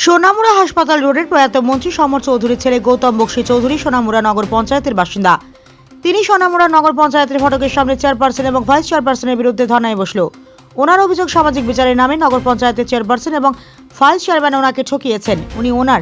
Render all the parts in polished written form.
সোনামুড়া হাসপাতাল রোডের প্রয়াত মন্ত্রী সমর চৌধুরীর ছেলে গৌতম বক্সী চৌধুরী সোনামুড়া নগর পঞ্চায়েতের বাসিন্দা। তিনি সোনামুড়া নগর পঞ্চায়েতের ফটকের সামনে চেয়ারপারসন এবং ভাইস চেয়ারপারসনের বিরুদ্ধে ধর্নায় বসল। ওনার অভিযোগ সামাজিক বিচারের নামে নগর পঞ্চায়েতের চেয়ারপারসন এবং ভাইস চেয়ারম্যান ওনাকে ঠকিয়েছেন। উনি ওনার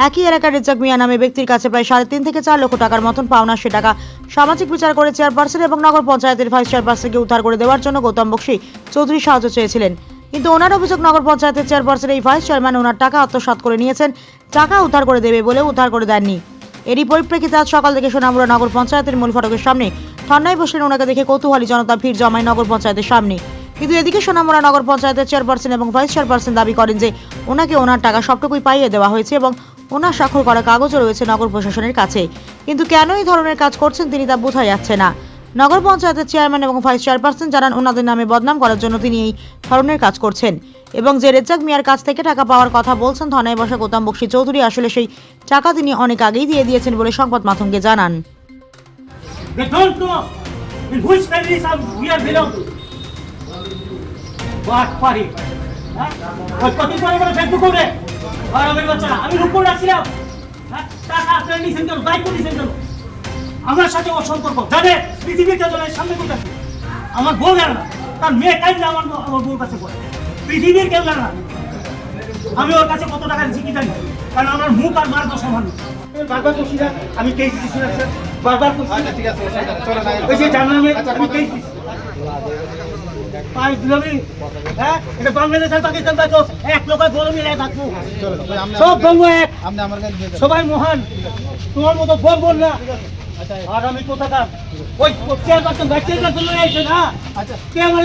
একই এলাকার রেজ্জাক মিয়া নামে ব্যক্তির কাছে প্রায় 3.5 থেকে 4 লক্ষ টাকার মতন পাওনা, সে টাকা সামাজিক বিচার করে চেয়ারপারসন এবং নগর পঞ্চায়েতের ভাইস চেয়ারপারসনকে উদ্ধার করে দেওয়ার জন্য গৌতম বক্সী চৌধুরী সাহায্য চেয়েছিলেন। কিন্তু ওনার অভিযোগ নগর পঞ্চায়েতের চেয়ারপারসন এই ভাইস চেয়ারম্যান ওনার টাকা আত্মসাৎ করে নিয়েছেন, টাকা উদ্ধার করে দেবে বলে উদ্ধার করে দেননি। এরই পরিপ্রেক্ষিতে আজ সকাল থেকে সোনামুড়া নগর পঞ্চায়েতের মূল ফটকের সামনে ধর্নায় বসলেন। ওনাকে দেখে কৌতূহলী জনতা ভিড় জমায় নগর পঞ্চায়েতের সামনে। কিন্তু এদিকে সোনামুড়া নগর পঞ্চায়েতের চেয়ারপারসন এবং ভাইস চেয়ারপারসন দাবি করেন যে ওনাকে ওনার টাকা সবটুকুই পাইয়ে দেওয়া হয়েছে এবং ওনার স্বাক্ষর করা কাগজও রয়েছে নগর প্রশাসনের কাছে। কিন্তু কেন এই ধরনের কাজ করছেন তিনি তা বোঝা যাচ্ছে না। নগর পঞ্চায়েতের চেয়ারম্যান এবং ভাইস চেয়ারপারসন জানান ওনাদের নামে বদনাম করার জন্য তিনি এই ধরনের কাজ করছেন এবং যে রেজ্জাক মিয়ার কাছ থেকে টাকা পাওয়ার কথা বলছেন ধর্নায় বসা গৌতম বক্সী চৌধুরী আসলে সেই টাকা তিনি অনেক আগেই দিয়ে দিয়েছেন বলে সংবাদ মাধ্যমকে জানান। আমার সাথে ওর সম্পর্ক জানে পৃথিবীর কেজনের সামনে করতে আমার বউ জানে না, তার মেয়ে টাইম না আমার বউর কাছে করে পৃথিবীর কেউ জানে না আমি ওর কাছে কত টাকা দিচ্ছি কি জানি, কারণ আমার মুখ আর মার দশ সমান। বারবার করছি না আমি কেস দিচ্ছি না স্যার, বারবার করছি। ঠিক আছে ওই যে জানামে আমি কেস দিচ্ছি এটা বাংলাদেশ আর পাকিস্তান এক লোক বলে মিলে থাকবো সব বঙ্গ এক, সবাই মহান, তোমার মতো বল বল না। আর আমি কোথাকার ওই চেয়ারপারসন ভাইস চেয়ারপারসন লয়ে আইছে না, কে আমার